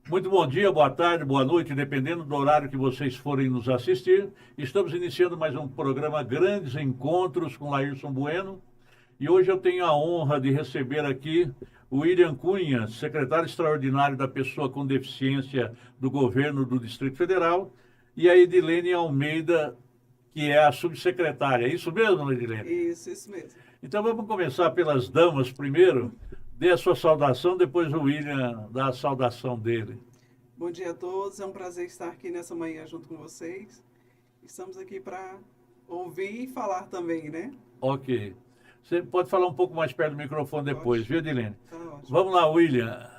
Muito bom dia, boa tarde, boa noite, dependendo do horário que vocês forem nos assistir. Estamos iniciando mais um programa Grandes Encontros com Laírson Bueno. E hoje eu tenho a honra de receber aqui o William Cunha, secretário extraordinário da Pessoa com Deficiência do Governo do Distrito Federal, e a Edilene Almeida, que é a subsecretária. É isso mesmo, Edilene? Isso mesmo. Então vamos começar pelas damas primeiro. Dê a sua saudação, depois o William dá a saudação dele. Bom dia a todos, é um prazer estar aqui nessa manhã junto com vocês. Estamos aqui para ouvir e falar também, né? Ok. Você pode falar um pouco mais perto do microfone depois, Ótimo, viu, Edilene? tá ótimo. Vamos lá, William.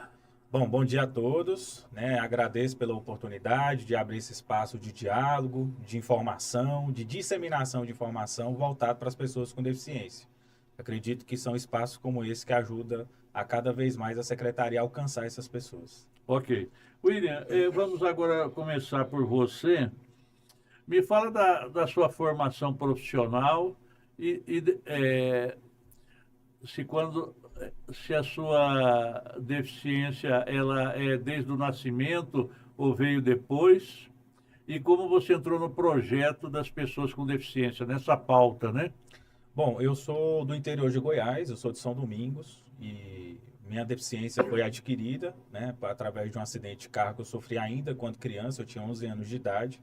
Bom dia a todos, né? Agradeço pela oportunidade de abrir esse espaço de diálogo, de informação, de disseminação de informação voltado para as pessoas com deficiência. Acredito que são espaços como esse que ajudam a cada vez mais a secretaria a alcançar essas pessoas. Ok. William, vamos agora começar por você. Me fala da sua formação profissional e se a sua deficiência ela é desde o nascimento ou veio depois, e como você entrou no projeto das pessoas com deficiência, nessa pauta, né? Bom, eu sou do interior de Goiás, eu sou de São Domingos e minha deficiência foi adquirida, né, através de um acidente de carro que eu sofri ainda quando criança, eu tinha 11 anos de idade,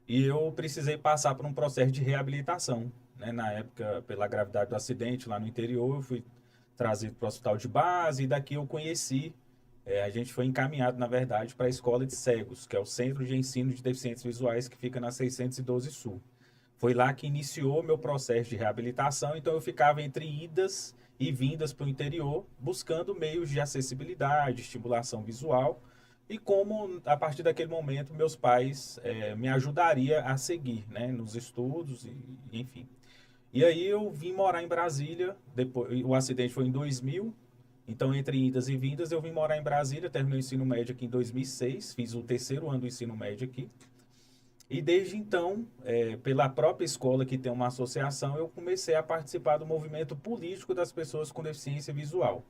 e eu precisei passar por um processo de reabilitação, né, na época, pela gravidade do acidente lá no interior, eu fui trazido para o hospital de base e daqui eu conheci, a gente foi encaminhado, na verdade, para a Escola de Cegos, que é o Centro de Ensino de Deficientes Visuais que fica na 612 Sul. Foi lá que iniciou meu processo de reabilitação, então eu ficava entre idas e vindas para o interior, buscando meios de acessibilidade, estimulação visual, e como, a partir daquele momento, meus pais me ajudariam a seguir, né, nos estudos, enfim. E aí eu vim morar em Brasília, depois, o acidente foi em 2000, então entre idas e vindas eu vim morar em Brasília, terminei o ensino médio aqui em 2006, fiz o terceiro ano do ensino médio aqui. E desde então, pela própria escola que tem uma associação, eu comecei a participar do movimento político das pessoas com deficiência visual.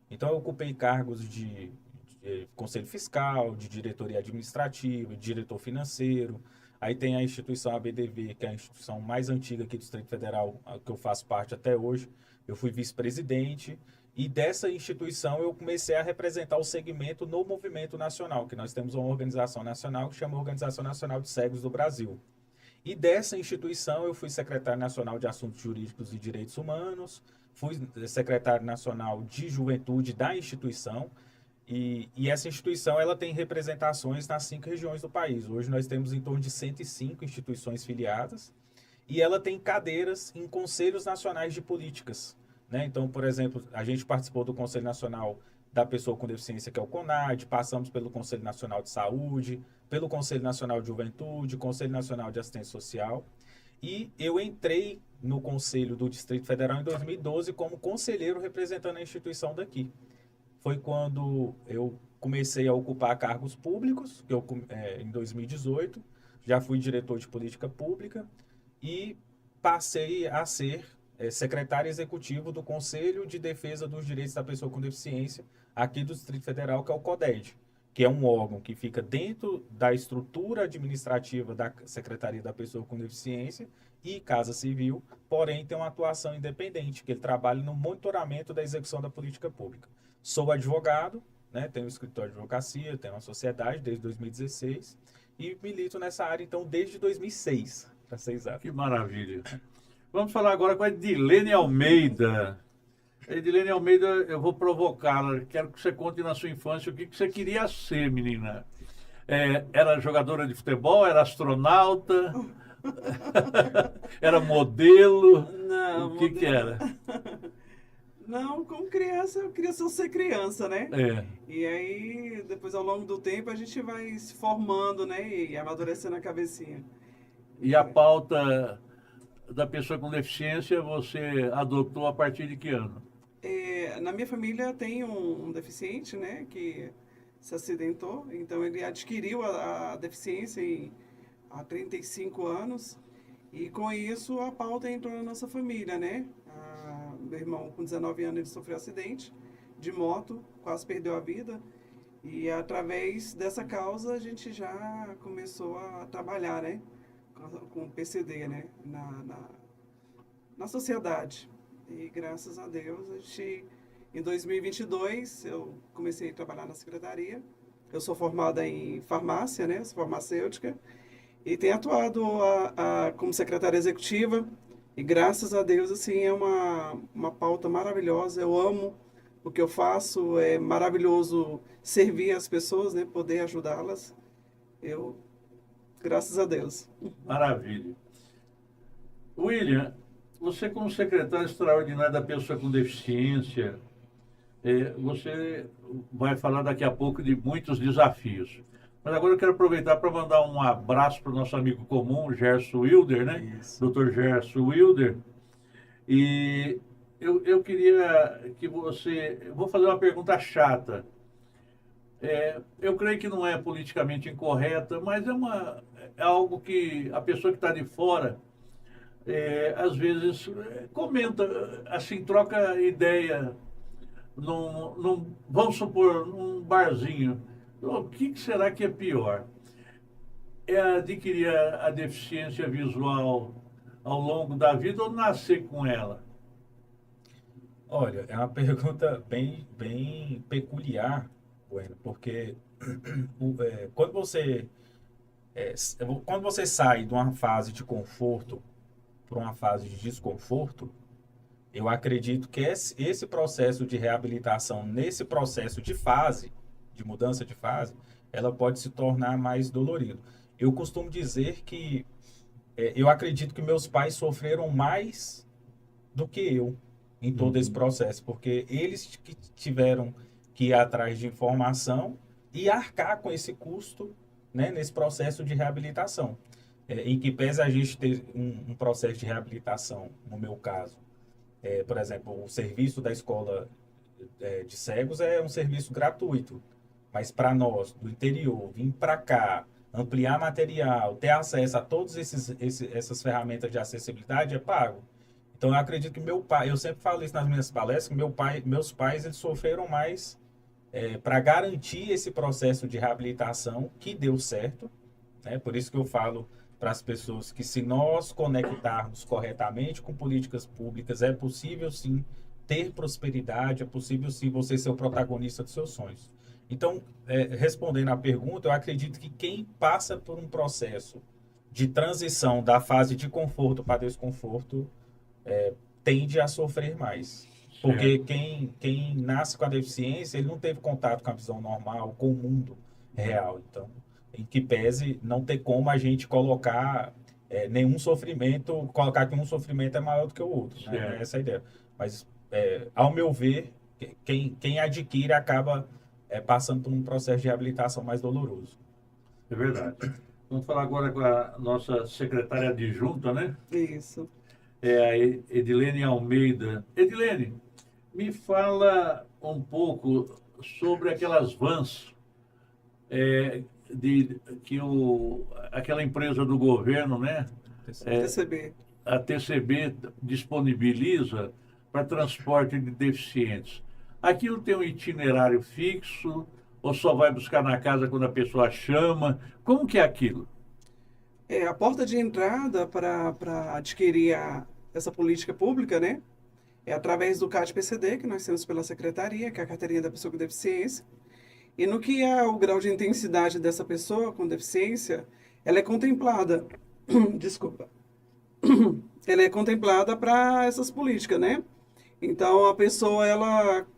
Então eu ocupei cargos de conselho fiscal, de diretoria administrativa, de diretor financeiro. Aí tem a instituição ABDV, que é a instituição mais antiga aqui do Distrito Federal, que eu faço parte até hoje. Eu fui vice-presidente. E dessa instituição eu comecei a representar o segmento no movimento nacional, que nós temos uma organização nacional que chama Organização Nacional de Cegos do Brasil. E dessa instituição eu fui secretário nacional de Assuntos Jurídicos e Direitos Humanos, fui secretário nacional de Juventude da instituição, e essa instituição ela tem representações nas 5 regiões do país. Hoje nós temos em torno de 105 instituições filiadas, e ela tem cadeiras em conselhos nacionais de políticas. Né? Então, por exemplo, a gente participou do Conselho Nacional da Pessoa com Deficiência, que é o CONAD, passamos pelo Conselho Nacional de Saúde, pelo Conselho Nacional de Juventude, Conselho Nacional de Assistência Social, e eu entrei no Conselho do Distrito Federal em 2012 como conselheiro representando a instituição daqui. Foi quando eu comecei a ocupar cargos públicos, em 2018, já fui diretor de política pública e passei a ser secretário executivo do Conselho de Defesa dos Direitos da Pessoa com Deficiência aqui do Distrito Federal, que é o CODED, que é um órgão que fica dentro da estrutura administrativa da Secretaria da Pessoa com Deficiência e Casa Civil, porém tem uma atuação independente, que ele trabalha no monitoramento da execução da política pública. Sou advogado, né, tenho um escritório de advocacia, tenho uma sociedade desde 2016 e milito nessa área, então, desde 2006, para ser exato. Que maravilha. Vamos falar agora com a Edilene Almeida. Edilene Almeida, eu vou provocá-la. Quero que você conte na sua infância o que você queria ser, menina. Era jogadora de futebol? Era astronauta? Era modelo? Não, O que era? Não, como criança, eu queria só ser criança, né? É. E aí, depois ao longo do tempo, a gente vai se formando, né? E amadurecendo a cabecinha. E a pauta da pessoa com deficiência você adotou a partir de que ano? Na minha família tem um deficiente, né? Que se acidentou, então ele adquiriu a deficiência há 35 anos. E com isso a pauta entrou na nossa família, né? Meu irmão, com 19 anos, ele sofreu um acidente de moto, quase perdeu a vida. E através dessa causa a gente já começou a trabalhar, né? Com o PCD, né? Na sociedade. E graças a Deus, em 2022, eu comecei a trabalhar na secretaria. Eu sou formada em farmácia, né? Sou farmacêutica. E tenho atuado como secretária executiva. E graças a Deus, assim, é uma pauta maravilhosa. Eu amo o que eu faço. É maravilhoso servir as pessoas, né? Poder ajudá-las. Graças a Deus. Maravilha. William, você como secretário extraordinário da pessoa com deficiência, você vai falar daqui a pouco de muitos desafios. Mas agora eu quero aproveitar para mandar um abraço para o nosso amigo comum, Gerson Wilder, né? Isso. Dr. Gerson Wilder. E eu queria que você... Eu vou fazer uma pergunta chata. Eu creio que não é politicamente incorreta, mas é algo que a pessoa que está de fora, às vezes, comenta, assim, troca ideia vamos supor, num barzinho. O que será que é pior? É adquirir a deficiência visual ao longo da vida ou nascer com ela? Olha, é uma pergunta bem peculiar, Bueno, porque quando quando você sai de uma fase de conforto para uma fase de desconforto, eu acredito que esse processo de reabilitação, nesse processo de fase, de mudança de fase, ela pode se tornar mais dolorido. Eu costumo dizer que eu acredito que meus pais sofreram mais do que eu em todo esse processo, porque eles que tiveram que ir atrás de informação e arcar com esse custo, né, nesse processo de reabilitação. Em que pese a gente ter um processo de reabilitação, no meu caso, por exemplo, o serviço da escola de cegos é um serviço gratuito, mas para nós, do interior, vir para cá, ampliar material, ter acesso a todas essas ferramentas de acessibilidade é pago. Então, eu acredito que meu pai, eu sempre falo isso nas minhas palestras, que meus pais eles sofreram mais para garantir esse processo de reabilitação que deu certo, né? Por isso que eu falo para as pessoas que se nós conectarmos corretamente com políticas públicas, é possível sim ter prosperidade, é possível sim você ser o protagonista dos seus sonhos. Então, respondendo à pergunta, eu acredito que quem passa por um processo de transição da fase de conforto para desconforto tende a sofrer mais. Porque quem nasce com a deficiência, ele não teve contato com a visão normal, com o mundo real. Então, em que pese não ter como a gente colocar nenhum sofrimento, colocar que um sofrimento é maior do que o outro. Né? Essa é a ideia. Mas, ao meu ver, quem adquire acaba passando por um processo de reabilitação mais doloroso. É verdade. Vamos falar agora com a nossa secretária adjunta, né? Isso. A Edilene Almeida. Edilene, me fala um pouco sobre aquelas vans aquela empresa do governo, né? TCB. A TCB disponibiliza para transporte de deficientes. Aquilo tem um itinerário fixo ou só vai buscar na casa quando a pessoa chama? Como que é aquilo? A porta de entrada para adquirir essa política pública, né? É através do CAD-PCD, que nós temos pela secretaria, que é a carteirinha da pessoa com deficiência. E no que é o grau de intensidade dessa pessoa com deficiência, ela é contemplada, desculpa, ela é contemplada para essas políticas, né? Então, a pessoa,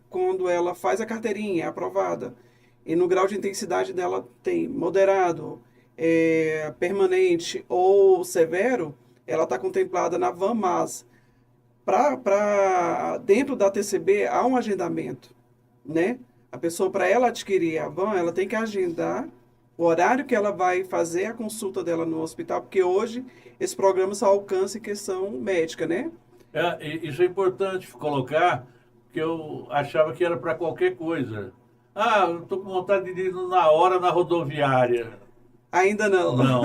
quando ela faz a carteirinha, é aprovada, e no grau de intensidade dela tem moderado, permanente ou severo, ela está contemplada na van, mas dentro da TCB há um agendamento, né? A pessoa, para ela adquirir a van, ela tem que agendar o horário que ela vai fazer a consulta dela no hospital, porque hoje esse programa só alcança em questão médica, né? Isso é importante colocar, porque eu achava que era para qualquer coisa. Eu estou com vontade de ir na hora na rodoviária. Ainda não. Não.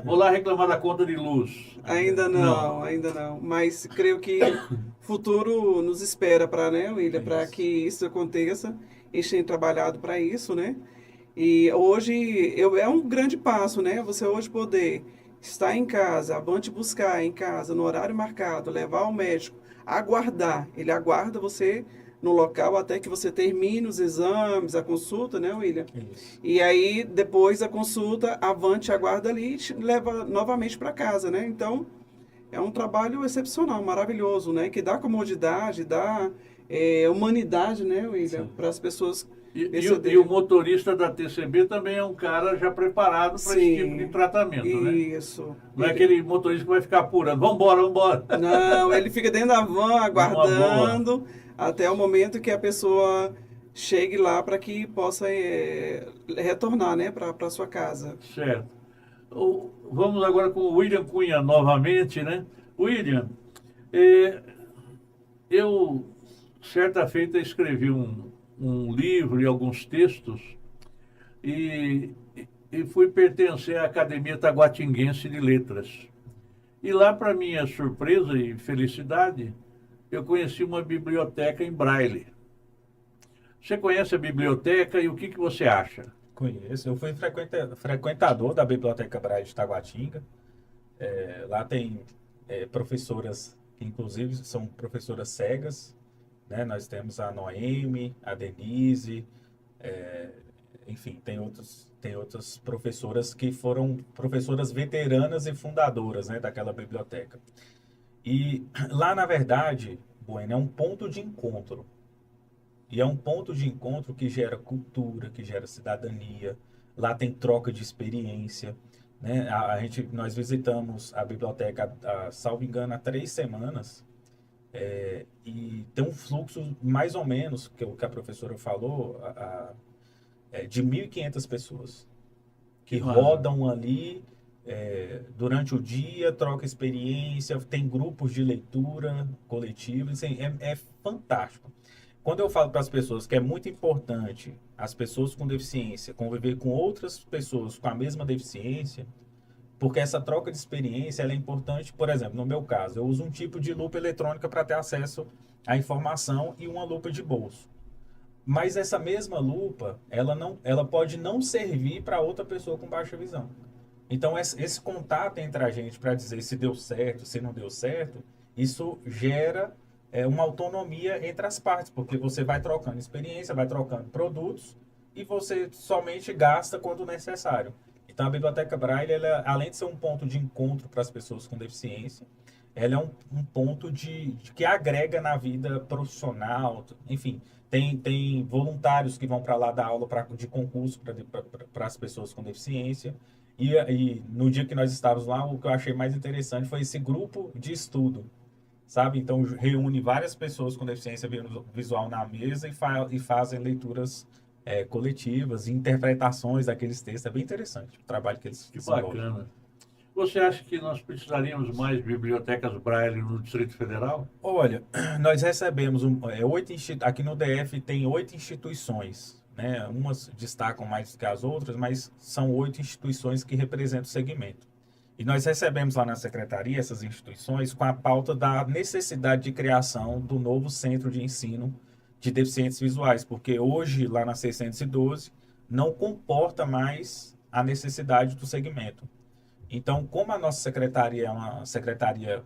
Vou lá reclamar da conta de luz. Ainda não, ainda não. Mas creio que futuro nos espera para, né, William, para Isso. que isso aconteça. Eles têm trabalhado para isso, né? E hoje é um grande passo, né? Você hoje poder estar em casa, vão te buscar em casa, no horário marcado, levar ao médico, aguardar. Ele aguarda você no local até que você termine os exames, a consulta, né, William? Isso. E aí, depois da consulta, avante, aguarda ali e te leva novamente para casa, né? Então, é um trabalho excepcional, maravilhoso, né? Que dá comodidade, dá humanidade, né, William? Sim. Para as pessoas E o motorista da TCB também é um cara já preparado para esse tipo de Sim, tratamento, né? isso. Não é aquele motorista que vai ficar apurando. Vambora, vambora. Não, ele fica dentro da van Numa boa. aguardando até o momento que a pessoa chegue lá para que possa retornar, né, para sua casa. Certo. Vamos agora com o William Cunha novamente, né? William, eh, eu certa feita escrevi um livro e alguns textos e, e fui pertencer à Academia Taguatinguense de Letras. E lá, para minha surpresa e felicidade, eu conheci uma biblioteca em Braille. Você conhece a biblioteca e o que você acha? Conheço. Eu fui frequentador da Biblioteca Braille de Taguatinga. Lá tem professoras que, inclusive, são professoras cegas, né? Nós temos a Noemi, a Denise, é, enfim, tem outras professoras que foram professoras veteranas e fundadoras, né, daquela biblioteca. E lá, na verdade, Bueno, é um ponto de encontro. E é um ponto de encontro que gera cultura, que gera cidadania. Lá tem troca de experiência, né? Nós visitamos a biblioteca, salvo engano, há 3 semanas. E tem um fluxo, mais ou menos, que o que a professora falou, de 1.500 pessoas que Maravilha. rodam ali durante o dia, troca experiência, tem grupos de leitura coletiva, assim, é fantástico. Quando eu falo para as pessoas que é muito importante as pessoas com deficiência conviver com outras pessoas com a mesma deficiência, porque essa troca de experiência ela é importante, por exemplo, no meu caso, eu uso um tipo de lupa eletrônica para ter acesso à informação e uma lupa de bolso. Mas essa mesma lupa, ela pode não servir para outra pessoa com baixa visão. Então, esse contato entre a gente para dizer se deu certo, se não deu certo, isso gera uma autonomia entre as partes, porque você vai trocando experiência, vai trocando produtos e você somente gasta quando necessário. Então, a Biblioteca Braille, ela, além de ser um ponto de encontro para as pessoas com deficiência, ela é um ponto de que agrega na vida profissional, enfim. Tem voluntários que vão para lá dar aula de concurso para as pessoas com deficiência. E no dia que nós estávamos lá, o que eu achei mais interessante foi esse grupo de estudo, sabe? Então, reúne várias pessoas com deficiência visual na mesa e fazem leituras coletivas, interpretações daqueles textos. É bem interessante o trabalho que eles Que desenvolvem. bacana. Você acha que nós precisaríamos mais bibliotecas Braille no Distrito Federal? Olha, nós recebemos aqui no DF tem 8 instituições, né? Umas destacam mais que as outras, mas são 8 instituições que representam o segmento. E nós recebemos lá na secretaria essas instituições com a pauta da necessidade de criação do novo centro de ensino de deficientes visuais, porque hoje lá na 612 não comporta mais a necessidade do segmento. Então, como a nossa secretaria é uma secretaria,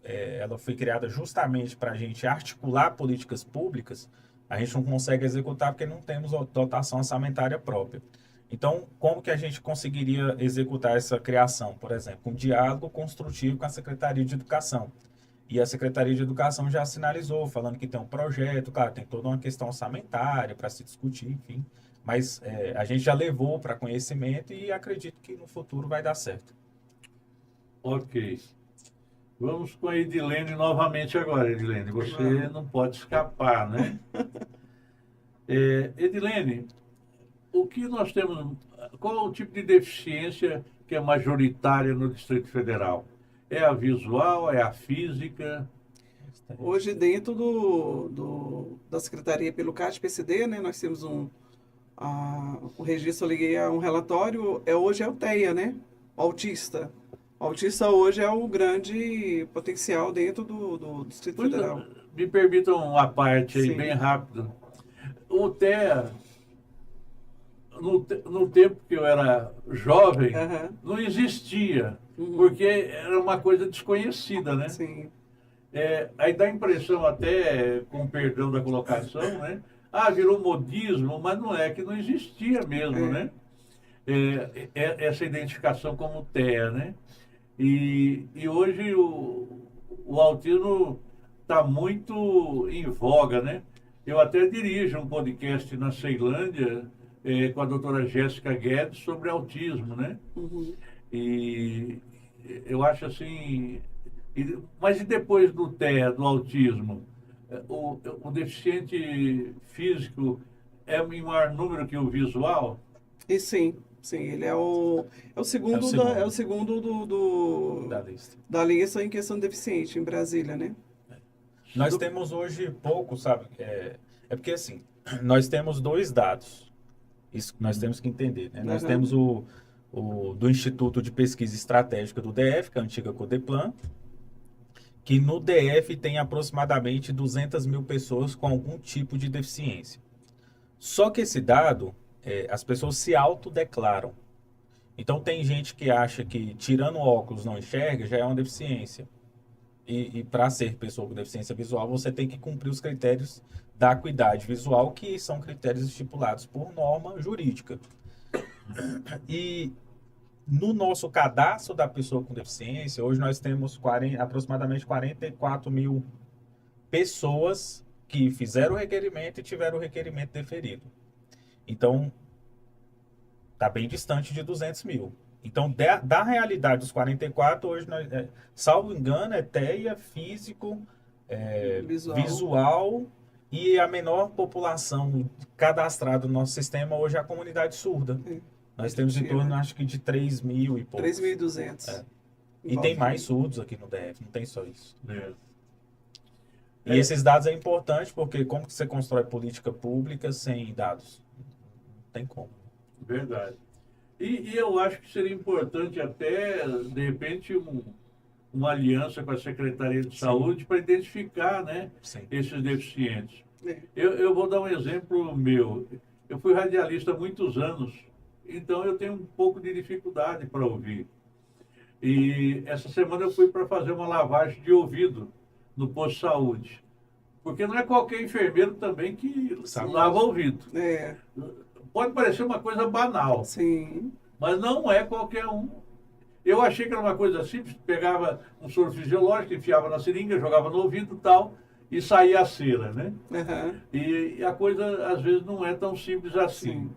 ela foi criada justamente para a gente articular políticas públicas, a gente não consegue executar porque não temos dotação orçamentária própria. Então, como que a gente conseguiria executar essa criação? Por exemplo, um diálogo construtivo com a Secretaria de Educação. E a Secretaria de Educação já sinalizou, falando que tem um projeto, claro, tem toda uma questão orçamentária para se discutir, enfim. Mas a gente já levou para conhecimento e acredito que no futuro vai dar certo. Ok. Vamos com a Edilene novamente agora, Edilene. Você Vamos. não pode escapar, né? Edilene, o que nós temos, qual é o tipo de deficiência que é majoritária no Distrito Federal? É a visual, é a física? Hoje, dentro da Secretaria pelo CAT-PCD, né, nós temos o registro, eu liguei a um relatório, hoje é o TEA, né? O autista. O autista hoje é o grande potencial dentro do Distrito Pois, Federal. me permitam uma parte aí, bem Sim. rápido. O TEA, no tempo que eu era jovem, Aham. não existia, Uhum. porque era uma coisa desconhecida, né? Sim. Aí dá a impressão até, com perdão da colocação, né? Ah, virou modismo, mas não é, que não existia mesmo, É. né? Essa identificação como TEA, né? E hoje o autismo está muito em voga, né? Eu até dirijo um podcast na Ceilândia, com a doutora Jéssica Guedes sobre autismo, né? Uhum. E eu acho assim. Mas e depois do TEA, do autismo? O deficiente físico é em maior número que o visual? E sim, ele é o É o segundo, segundo é o segundo da lista. da lista em questão de deficiente em Brasília, né? Nós temos hoje pouco, sabe? É porque assim, nós temos dois dados. Isso que nós temos que entender, né? Nós Aham. temos o do Instituto de Pesquisa Estratégica do DF, que é a antiga Codeplan, que no DF tem aproximadamente 200 mil pessoas com algum tipo de deficiência. Só que esse dado, as pessoas se autodeclaram. Então tem gente que acha que tirando o óculos não enxerga, já é uma deficiência. E para ser pessoa com deficiência visual, você tem que cumprir os critérios da acuidade visual, que são critérios estipulados por norma jurídica. E no nosso cadastro da pessoa com deficiência, hoje nós temos aproximadamente 44 mil pessoas que fizeram o requerimento e tiveram o requerimento deferido. Então, está bem distante de 200 mil. Então, da realidade dos 44, hoje, salvo engano, é TEA, físico, visual, e a menor população cadastrada no nosso sistema hoje é a comunidade surda. É. Nós temos em torno, acho que, de 3 mil e poucos. 3.200. E tem mais surdos aqui no DF, não tem só isso. É. E esses dados é importante porque como que você constrói política pública sem dados? Não tem como. Verdade. E eu acho que seria importante até, de repente, uma aliança com a Secretaria de Saúde para identificar, né, Sim. esses deficientes. É. Eu vou dar um exemplo meu. Eu fui radialista há muitos anos, então eu tenho um pouco de dificuldade para ouvir. E essa semana eu fui para fazer uma lavagem de ouvido no posto de saúde. Porque não é qualquer enfermeiro também que lava ouvido. É, Pode parecer uma coisa banal, sim. mas não é qualquer um. Eu achei que era uma coisa simples, pegava um soro fisiológico, enfiava na seringa, jogava no ouvido e tal, e saía a cera, né? Aham. E a coisa, às vezes, não é tão simples assim. Sim.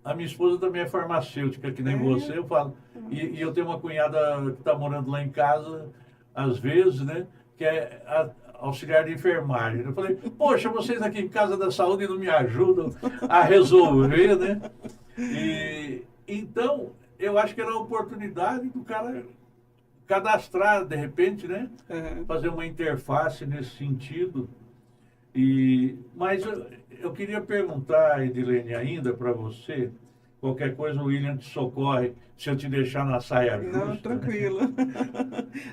A minha esposa também é farmacêutica, que nem você, eu falo. E eu tenho uma cunhada que está morando lá em casa, às vezes, né? Que é auxiliar de enfermagem. Eu falei, poxa, vocês aqui em Casa da Saúde não me ajudam a resolver, né? E então, eu acho que era a oportunidade do cara cadastrar, de repente, né? Aham. Fazer uma interface nesse sentido. Mas eu queria perguntar, Edilene, ainda para você, qualquer coisa o William te socorre, se eu te deixar na saia justa. Não, tranquilo.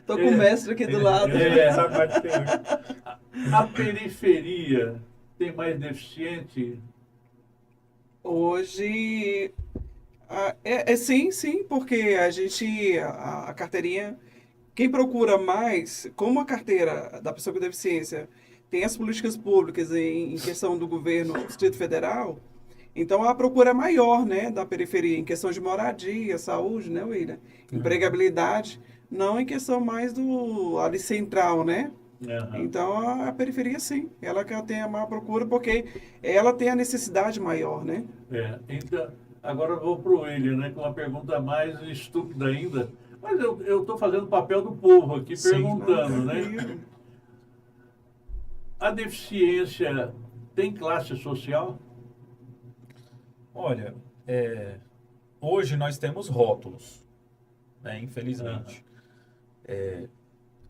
Tô com o mestre aqui do lado. Essa parte tem hoje. A periferia tem mais deficiente? Hoje, sim, porque a carteirinha, quem procura mais, como a carteira da pessoa com deficiência tem as políticas públicas em questão do governo do Distrito Federal, então a procura é maior, né, da periferia, em questão de moradia, saúde, né, William? Empregabilidade, não em questão mais do ali central, né? Aham. Então a periferia sim, ela que tem a maior procura porque ela tem a necessidade maior, né? Então, agora eu vou para o William, né, com uma pergunta mais estúpida ainda, mas eu estou fazendo o papel do povo aqui, Sim. perguntando, né? Tranquilo. A deficiência tem classe social? Olha, hoje nós temos rótulos, né, infelizmente.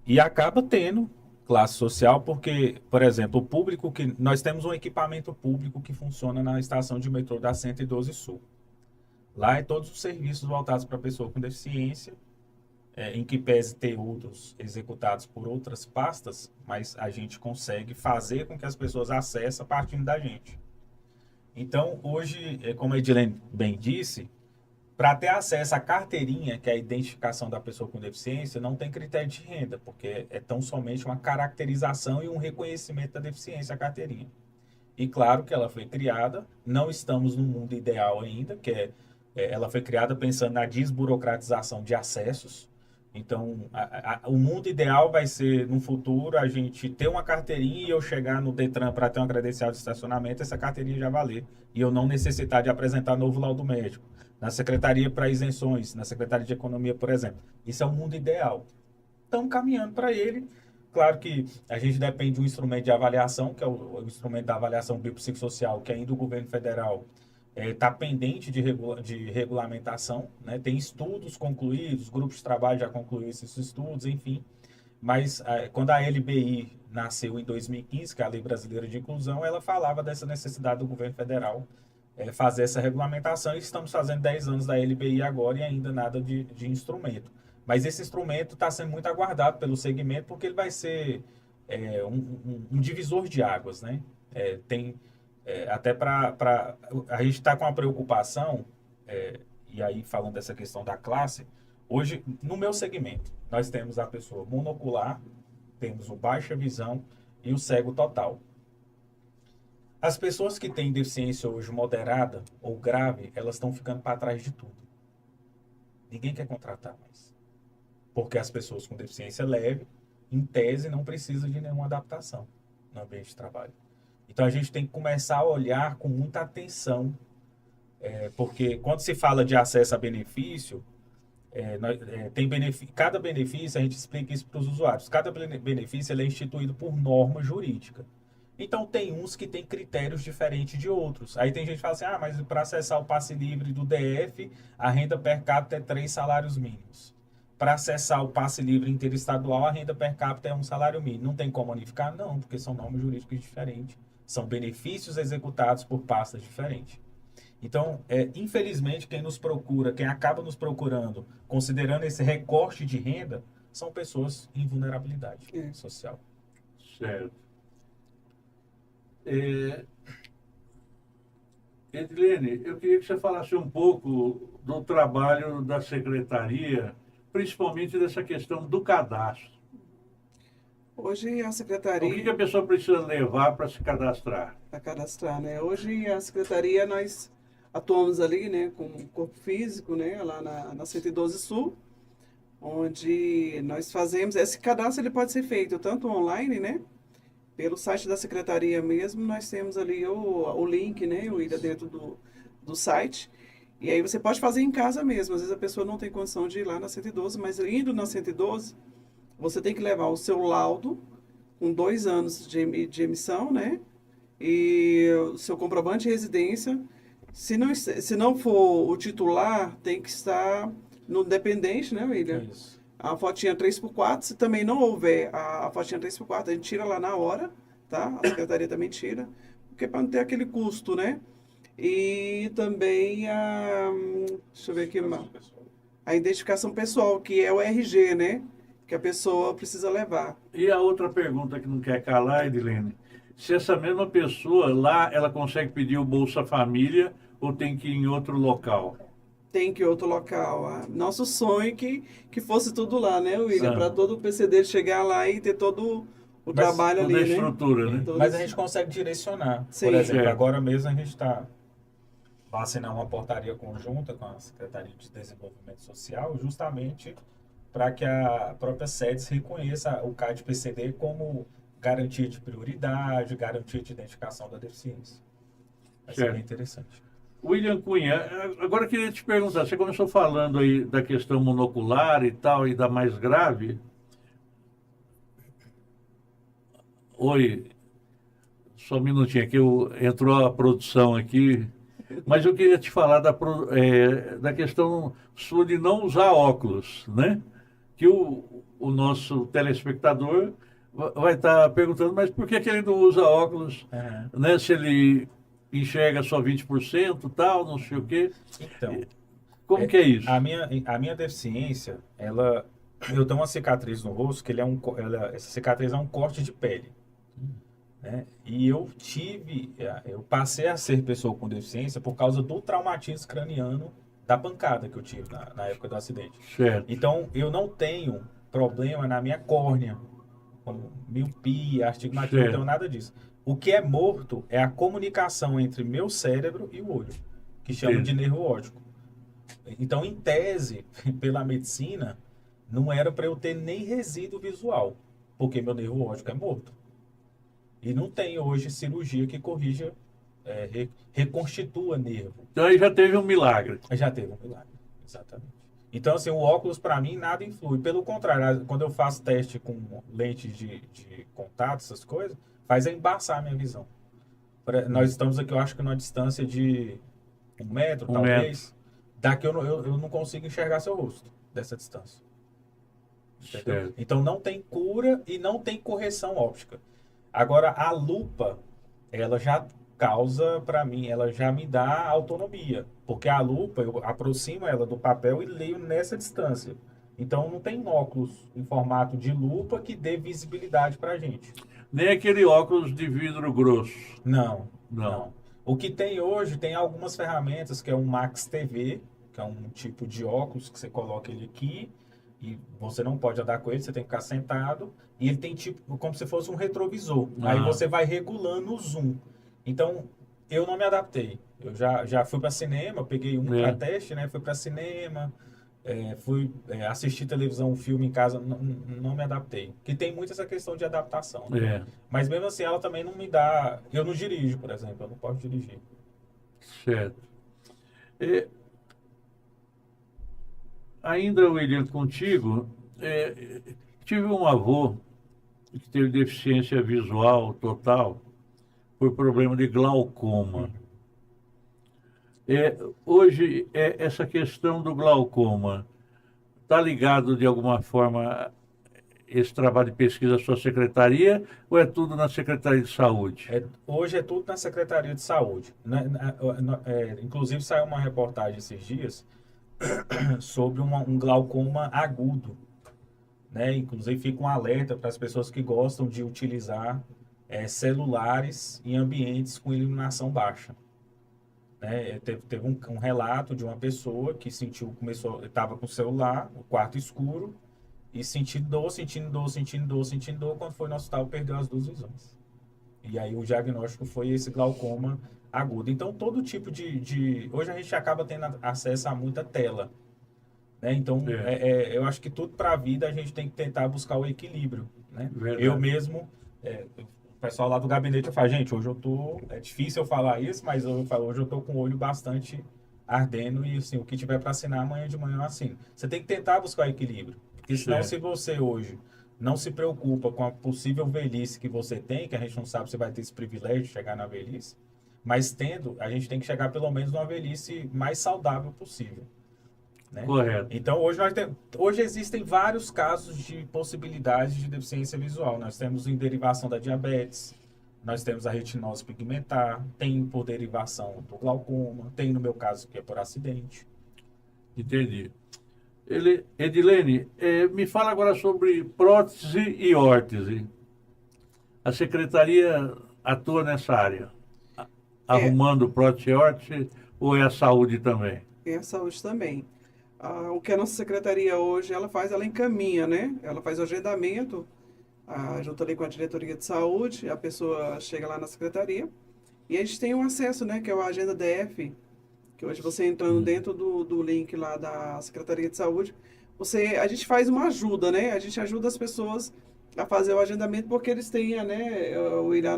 E acaba tendo classe social, porque, por exemplo, o público que nós temos um equipamento público que funciona na estação de metrô da 112 Sul. Lá é todos os serviços voltados para a pessoa com deficiência, em que pese ter outros executados por outras pastas, mas a gente consegue fazer com que as pessoas acessem partindo da gente. Então, hoje, como a Edilene bem disse, para ter acesso à carteirinha, que é a identificação da pessoa com deficiência, não tem critério de renda, porque é tão somente uma caracterização e um reconhecimento da deficiência, a carteirinha. E claro que ela foi criada, não estamos no mundo ideal ainda, ela foi criada pensando na desburocratização de acessos. Então, o mundo ideal vai ser, no futuro, a gente ter uma carteirinha e eu chegar no Detran para ter uma credencial de estacionamento, essa carteirinha já valer. E eu não necessitar de apresentar novo laudo médico. Na Secretaria para Isenções, na Secretaria de Economia, por exemplo. Isso é o mundo ideal. Estamos caminhando para ele. Claro que a gente depende de um instrumento de avaliação, que é o instrumento da avaliação biopsicossocial, que ainda o governo federal está pendente de regulamentação, né? Tem estudos concluídos, grupos de trabalho já concluíram esses estudos, enfim. Mas quando a LBI nasceu em 2015, que é a Lei Brasileira de Inclusão, ela falava dessa necessidade do governo federal fazer essa regulamentação, e estamos fazendo 10 anos da LBI agora e ainda nada de instrumento. Mas esse instrumento está sendo muito aguardado pelo segmento, porque ele vai ser um divisor de águas, né? Até para a gente está com a preocupação, e aí falando dessa questão da classe, hoje, no meu segmento, nós temos a pessoa monocular, temos o baixa visão e o cego total. As pessoas que têm deficiência hoje moderada ou grave, elas estão ficando para trás de tudo. Ninguém quer contratar mais. Porque as pessoas com deficiência leve, em tese, não precisam de nenhuma adaptação no ambiente de trabalho. Então, a gente tem que começar a olhar com muita atenção, porque quando se fala de acesso a benefício, cada benefício, a gente explica isso para os usuários, cada benefício ele é instituído por norma jurídica. Então, tem uns que têm critérios diferentes de outros. Aí tem gente que fala assim, mas para acessar o passe livre do DF, a renda per capita é 3 salários mínimos. Para acessar o passe livre interestadual, a renda per capita é 1 salário mínimo. Não tem como unificar? Não, porque são normas jurídicas diferentes. São benefícios executados por pastas diferentes. Então, infelizmente, quem nos procura, quem acaba nos procurando, considerando esse recorte de renda, são pessoas em vulnerabilidade social. Certo. Edilene, eu queria que você falasse um pouco do trabalho da secretaria, principalmente dessa questão do cadastro. Hoje a secretaria... O que a pessoa precisa levar para se cadastrar? Para cadastrar, né? Hoje a secretaria, nós atuamos ali, né, com o corpo físico, né, lá na 112 Sul, onde nós fazemos... Esse cadastro ele pode ser feito tanto online, né? Pelo site da secretaria mesmo, nós temos ali o link, né? O ida dentro do site. E aí você pode fazer em casa mesmo. Às vezes a pessoa não tem condição de ir lá na 112, mas indo na 112, você tem que levar o seu laudo com 2 anos de emissão, né? E o seu comprovante de residência. Se não for o titular, tem que estar no dependente, né, William? Isso. A fotinha 3x4, se também não houver a fotinha 3x4, a gente tira lá na hora, tá? A secretaria também tira, porque para não ter aquele custo, né? E também deixa eu ver aqui, a identificação pessoal, que é o RG, né? Que a pessoa precisa levar. E a outra pergunta que não quer calar, Edilene, se essa mesma pessoa lá, ela consegue pedir o Bolsa Família ou tem que ir em outro local? Tem que ir outro local. Nosso sonho é que fosse tudo lá, né, William? Para todo o PCD chegar lá e ter todo o trabalho ali, né? né? Estrutura, né? Mas a gente consegue direcionar. Sim. Por exemplo, Certo. agora mesmo a gente está assinar uma portaria conjunta com a Secretaria de Desenvolvimento Social, justamente para que a própria SEDES reconheça o CAD-PCD como garantia de prioridade, garantia de identificação da deficiência. Vai ser bem interessante. William Cunha, agora eu queria te perguntar, você começou falando aí da questão monocular e tal, e da mais grave. Oi, só um minutinho aqui, entrou a produção aqui, mas eu queria te falar da questão sua de não usar óculos, né? Que o nosso telespectador vai estar perguntando, mas por que que ele não usa óculos, Aham. né? Se ele enxerga só 20%, tal, não sei o quê. Então, Como que é isso? a minha deficiência, eu tenho uma cicatriz no rosto, que essa cicatriz é um corte de pele, né? E eu passei a ser pessoa com deficiência por causa do traumatismo craniano da pancada que eu tive na época do acidente. Certo, Então, eu não tenho problema na minha córnea, como miopia, astigmatismo, não certo. tenho nada disso. O que é morto é a comunicação entre meu cérebro e o olho, que chamam de Entendi. nervo óptico. Então, em tese, pela medicina, não era para eu ter nem resíduo visual, porque meu nervo óptico é morto. E não tem hoje cirurgia que corrija, reconstitua nervo. Então aí já teve um milagre. Já teve um milagre, exatamente. Então, assim, o óculos para mim nada influi. Pelo contrário, quando eu faço teste com lente de contato, essas coisas, faz embaçar a minha visão. Nós estamos aqui, eu acho que numa distância de 1 metro, 1 metro. talvez. Daqui eu não consigo enxergar seu rosto, dessa distância. Entendeu? Certo. Então não tem cura e não tem correção óptica. Agora, a lupa, ela já causa para mim, ela já me dá autonomia. Porque a lupa, eu aproximo ela do papel e leio nessa distância. Então não tem óculos em formato de lupa que dê visibilidade para a gente. Nem aquele óculos de vidro grosso. Não, Não. não. O que tem hoje, tem algumas ferramentas, que é um Max TV, que é um tipo de óculos que você coloca ele aqui e você não pode andar com ele, você tem que ficar sentado. E ele tem tipo, como se fosse um retrovisor. Aí Ah. você vai regulando o zoom. Então, eu não me adaptei. Eu já fui para cinema, peguei um para teste, né? Fui para cinema, fui assistir televisão, um filme em casa, não me adaptei. Que tem muito essa questão de adaptação, né? É, Mas mesmo assim, ela também não me dá. Eu não dirijo, por exemplo, eu não posso dirigir. certo. E, ainda, William, contigo, tive um avô que teve deficiência visual total por problema de glaucoma. Hoje, essa questão do glaucoma está ligado de alguma forma esse trabalho de pesquisa à sua secretaria ou é tudo na Secretaria de Saúde? Hoje é tudo na Secretaria de Saúde. Inclusive, saiu uma reportagem esses dias sobre um glaucoma agudo, né? Inclusive, fica um alerta para as pessoas que gostam de utilizar celulares em ambientes com iluminação baixa. Né? Teve um relato de uma pessoa que estava com o celular, o quarto escuro, e sentindo dor, sentindo dor, sentindo dor, sentindo dor, quando foi no hospital perdeu as duas visões. E aí o diagnóstico foi esse glaucoma agudo. Então todo tipo hoje a gente acaba tendo acesso a muita tela, né? Então eu acho que tudo para a vida a gente tem que tentar buscar o equilíbrio, né? Verdade. Eu mesmo, o pessoal lá do gabinete, eu falo, gente, hoje eu tô, é difícil eu falar isso, mas eu falo, hoje eu tô com o olho bastante ardendo e assim, o que tiver para assinar amanhã de manhã eu assino. Você tem que tentar buscar o equilíbrio. Porque senão, se você hoje não se preocupa com a possível velhice que você tem, que a gente não sabe se vai ter esse privilégio de chegar na velhice, mas tendo, a gente tem que chegar pelo menos numa velhice mais saudável possível. Né? Correto. Então, hoje existem vários casos de possibilidades de deficiência visual. Nós temos em derivação da diabetes, nós temos a retinose pigmentar, tem por derivação do glaucoma, tem no meu caso que é por acidente. Entendi. Edilene, me fala agora sobre prótese e órtese. A secretaria atua nessa área, arrumando prótese e órtese, ou é a saúde também? É a saúde também. O que a nossa secretaria hoje, ela encaminha, né? Ela faz o agendamento, junto ali com a diretoria de saúde, a pessoa chega lá na secretaria, e a gente tem um acesso, né? Que é o Agenda DF, que hoje você entrando dentro do link lá da Secretaria de Saúde, a gente faz uma ajuda, né? A gente ajuda as pessoas a fazer o agendamento, porque eles têm, né?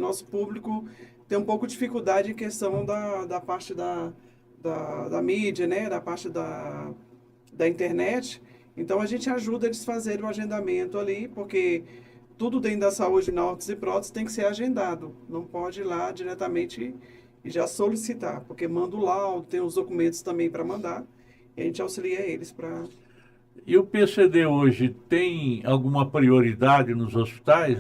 Nosso público tem um pouco de dificuldade em questão da parte da mídia, né? Da parte da internet. Então, a gente ajuda eles a fazerem o agendamento ali, porque tudo dentro da saúde, na órtese e prótese, tem que ser agendado. Não pode ir lá diretamente e já solicitar, porque manda o laudo, tem os documentos também para mandar, e a gente auxilia eles para... E o PCD hoje tem alguma prioridade nos hospitais?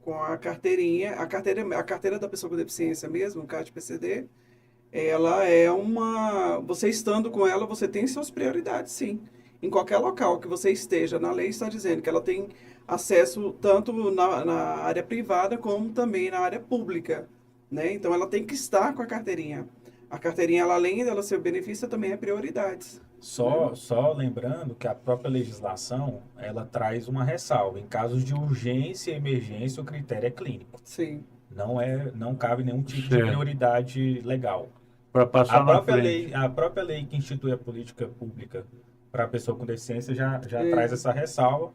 com a carteirinha, a carteira da pessoa com deficiência mesmo, o CAD PCD, ela é você estando com ela, você tem suas prioridades, sim. Em qualquer local que você esteja, na lei está dizendo que ela tem acesso tanto na área privada como também na área pública, né? Então ela tem que estar com a carteirinha. A carteirinha, ela, além dela ser benefício, também é prioridades. Só lembrando que a própria legislação, ela traz uma ressalva. Em casos de urgência e emergência, o critério é clínico. Sim. Não cabe nenhum tipo de Certo. prioridade legal. Para passar na frente. A própria lei que institui a política pública para a pessoa com deficiência já traz essa ressalva,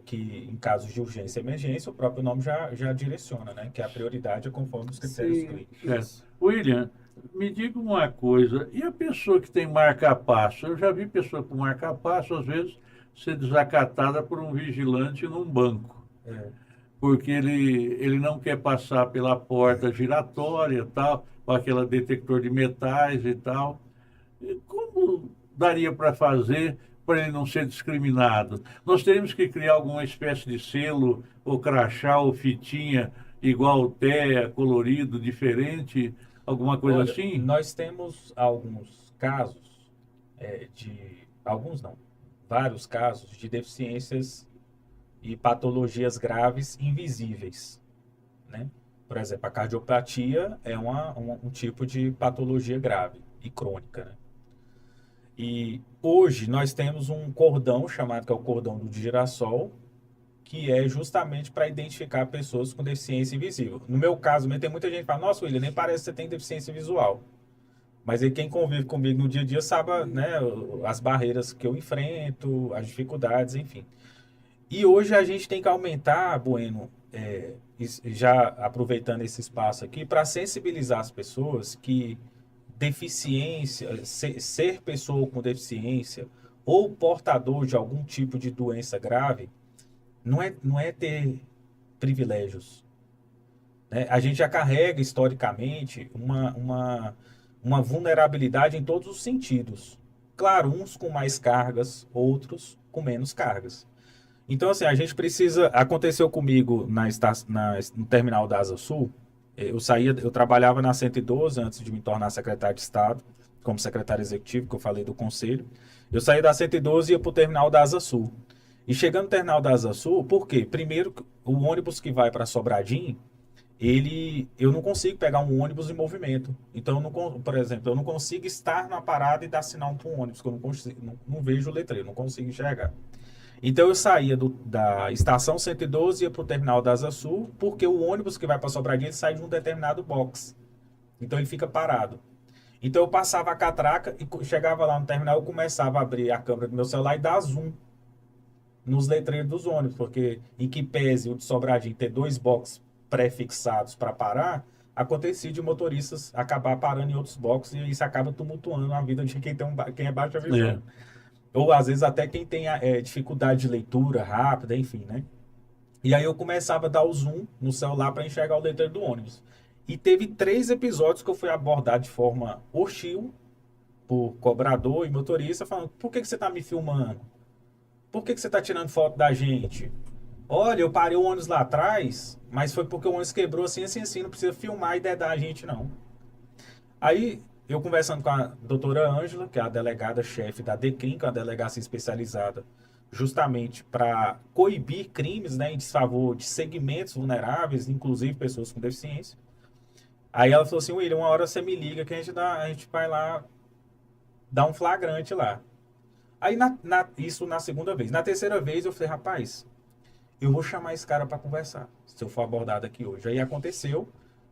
que em casos de urgência e emergência, o próprio nome já direciona, né? Que a prioridade é conforme os critérios Sim. clínicos. Certo. William, me diga uma coisa, e a pessoa que tem marca-passo? Eu já vi pessoa com marca-passo, às vezes, ser desacatada por um vigilante num banco, porque ele não quer passar pela porta giratória, tal, com aquele detector de metais e tal. E como daria para fazer para ele não ser discriminado? Nós teríamos que criar alguma espécie de selo, ou crachá, ou fitinha, igual o TEA, colorido, diferente, alguma coisa Olha, assim? nós temos alguns casos vários casos de deficiências e patologias graves invisíveis, né? Por exemplo, a cardiopatia é um tipo de patologia grave e crônica, né? E hoje nós temos um cordão chamado que é o cordão do girassol, que é justamente para identificar pessoas com deficiência invisível. No meu caso, tem muita gente que fala, nossa, William, nem parece que você tem deficiência visual. Mas aí quem convive comigo no dia a dia sabe, né, as barreiras que eu enfrento, as dificuldades, enfim. E hoje a gente tem que aumentar, Bueno, já aproveitando esse espaço aqui, para sensibilizar as pessoas que deficiência, ser pessoa com deficiência ou portador de algum tipo de doença grave, não é ter privilégios, né? A gente já carrega historicamente uma vulnerabilidade em todos os sentidos. Claro, uns com mais cargas, outros com menos cargas. Então, assim, a gente precisa... Aconteceu comigo no terminal da Asa Sul. Eu trabalhava na 112 antes de me tornar secretário de Estado, como secretário executivo, que eu falei do conselho. Eu saí da 112 e ia para o terminal da Asa Sul. E chegando no terminal da Asa Sul, por quê? Primeiro, o ônibus que vai para Sobradinho, eu não consigo pegar um ônibus em movimento. Então, por exemplo, eu não consigo estar na parada e dar sinal para um ônibus, porque eu não vejo o letreiro, não consigo enxergar. Então, eu saía da estação 112 e ia para o terminal da Asa Sul, porque o ônibus que vai para Sobradinho ele sai de um determinado box. Então, ele fica parado. Então, eu passava a catraca e chegava lá no terminal, eu começava a abrir a câmera do meu celular e dar zoom nos letreiros dos ônibus, porque em que pese o de Sobradinho ter 2 boxes pré-fixados para parar, acontecia de motoristas acabar parando em outros boxes e isso acaba tumultuando a vida de quem é baixa visão. Ou às vezes até quem tem dificuldade de leitura rápida, enfim, né? E aí eu começava a dar o zoom no celular para enxergar o letreiro do ônibus. E teve 3 episódios que eu fui abordado de forma hostil por cobrador e motorista, falando, por que você está me filmando? Por que você está tirando foto da gente? Olha, eu parei o ônibus lá atrás, mas foi porque o ônibus quebrou assim, não precisa filmar e dedar a gente, não. Aí, eu conversando com a doutora Ângela, que é a delegada-chefe da DECRIM, que é uma delegacia especializada justamente para coibir crimes, né, em desfavor de segmentos vulneráveis, inclusive pessoas com deficiência. Aí ela falou assim, William, uma hora você me liga que a gente vai lá dar um flagrante lá. Aí, isso na segunda vez. Na terceira vez, eu falei, rapaz, eu vou chamar esse cara para conversar, se eu for abordado aqui hoje. Aí aconteceu,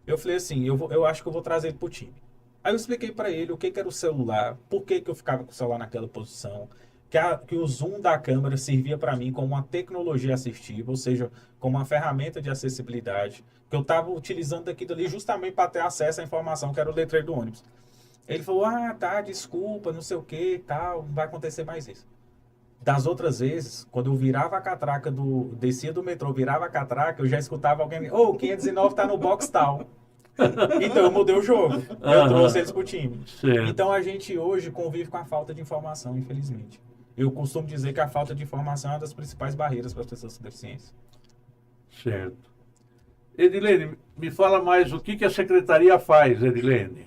eu falei assim, eu acho que eu vou trazer ele pro time. Aí eu expliquei para ele o que era o celular, por que eu ficava com o celular naquela posição, que o zoom da câmera servia para mim como uma tecnologia assistiva, ou seja, como uma ferramenta de acessibilidade, que eu estava utilizando daquilo ali justamente para ter acesso à informação que era o letreiro do ônibus. Ele falou, tá, desculpa, não sei o que, tal, não vai acontecer mais isso. Das outras vezes, quando eu virava a catraca descia do metrô, virava a catraca, eu já escutava alguém, 509 tá no box tal. Então eu mudei o jogo, eu trouxe eles pro time. Certo. Então a gente hoje convive com a falta de informação, infelizmente. Eu costumo dizer que a falta de informação é uma das principais barreiras para as pessoas com deficiência. Certo. Edilene, me fala mais o que a secretaria faz, Edilene.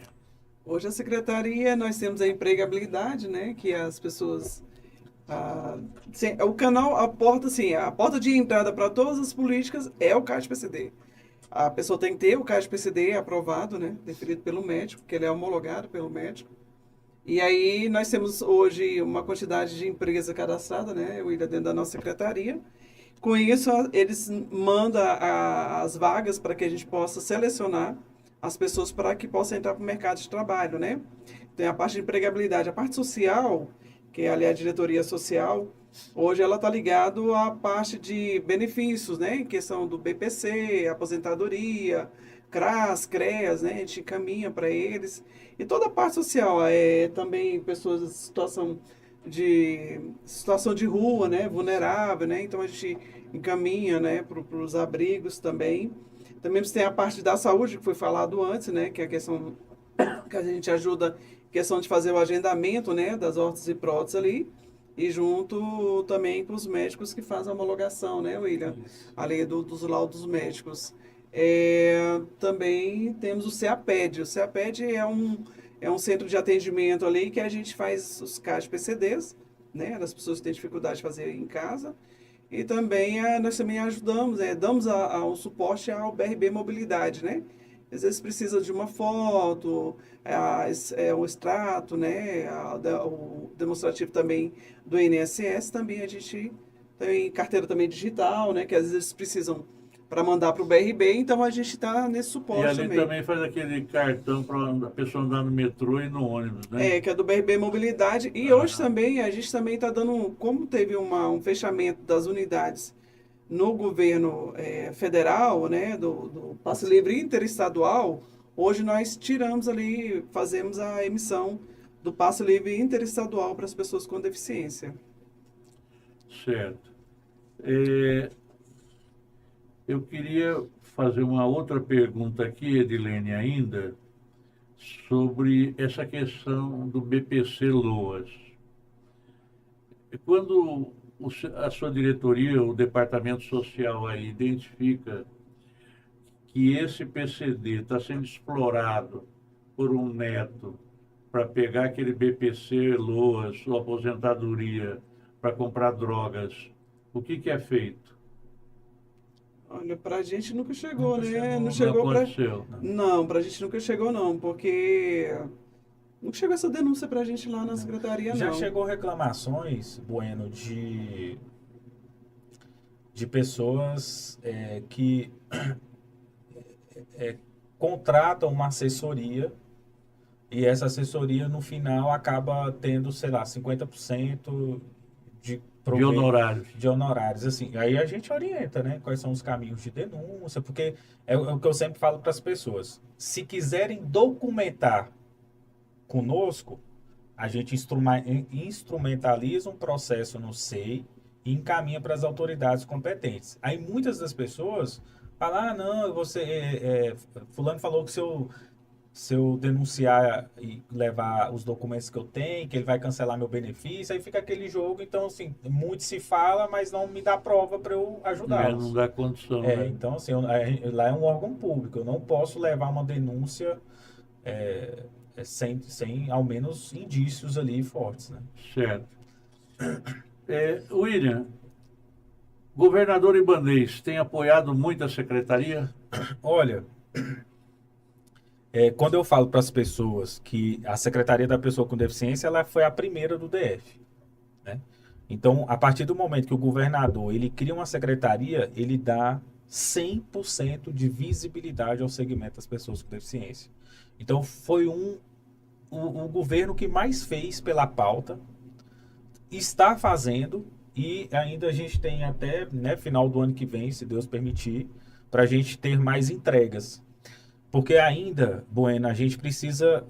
Hoje a secretaria, nós temos a empregabilidade, né, que as pessoas... o canal, a porta de entrada para todas as políticas é o CAD-PCD. A pessoa tem que ter o CAD-PCD aprovado, né, definido pelo médico, porque ele é homologado pelo médico. E aí nós temos hoje uma quantidade de empresa cadastrada, né, dentro da nossa secretaria. Com isso, eles mandam as vagas para que a gente possa selecionar as pessoas para que possam entrar para o mercado de trabalho, né? Tem a parte de empregabilidade. A parte social, que é ali a diretoria social, hoje ela está ligada à parte de benefícios, né? Em questão do BPC, aposentadoria, CRAS, CREAS, né? A gente encaminha para eles. E toda a parte social, também pessoas em situação de rua, né? Vulnerável, né? Então a gente encaminha, né? Para os abrigos também. Também tem a parte da saúde, que foi falado antes, né? Que é a questão que a gente ajuda, questão de fazer o agendamento, né? Das órteses e próteses ali. E junto também com os médicos que fazem a homologação, né, William? Ali dos laudos médicos. Também temos o CEAPED. O CEAPED é um centro de atendimento ali que a gente faz os CAD-PCDs, né? Das pessoas que têm dificuldade de fazer em casa. E também nós também ajudamos, damos o suporte ao BRB Mobilidade, né? Às vezes precisa de uma foto, o extrato, né? O demonstrativo também do INSS, também a gente tem carteira também digital, né? Que às vezes precisam para mandar para o BRB, então a gente está nesse E suporte ali também faz aquele cartão para a pessoa andar no metrô e no ônibus, né? Que é do BRB Mobilidade. E hoje também, a gente também está dando, como teve um fechamento das unidades no governo federal, né, do passe livre interestadual, hoje nós tiramos ali, fazemos a emissão do passe livre interestadual para as pessoas com deficiência. Certo. Eu queria fazer uma outra pergunta aqui, Edilene, ainda, sobre essa questão do BPC-LOAS. Quando a sua diretoria, o departamento social aí, identifica que esse PCD está sendo explorado por um neto para pegar aquele BPC-LOAS ou aposentadoria para comprar drogas, o que é feito? Olha, para a gente nunca chegou, né? Não chegou, chegou não aconteceu. Não, para a gente nunca chegou, não, porque não chegou essa denúncia para a gente lá na secretaria, Já não. chegou reclamações, Bueno, de pessoas que contratam uma assessoria e essa assessoria, no final, acaba tendo, sei lá, 50% de honorários. De honorários, assim. Aí a gente orienta, né? Quais são os caminhos de denúncia, porque é o que eu sempre falo para as pessoas. Se quiserem documentar conosco, a gente instrumentaliza um processo no SEI e encaminha para as autoridades competentes. Aí muitas das pessoas falam, não, fulano falou que se eu denunciar e levar os documentos que eu tenho, que ele vai cancelar meu benefício, aí fica aquele jogo. Então, assim, muito se fala, mas não me dá prova para eu ajudá-los. Não dá condição, né? Então, assim, lá é um órgão público, eu não posso levar uma denúncia sem ao menos indícios ali fortes, né? Certo. William, governador Ibanez tem apoiado muito a secretaria? Olha, quando eu falo para as pessoas que a Secretaria da Pessoa com Deficiência ela foi a primeira do DF, né? Então, a partir do momento que o governador ele cria uma secretaria, ele dá 100% de visibilidade ao segmento das pessoas com deficiência. Então, foi o governo que mais fez pela pauta, está fazendo, e ainda a gente tem até, né, final do ano que vem, se Deus permitir, para a gente ter mais entregas. Porque ainda, Bueno, a gente precisa...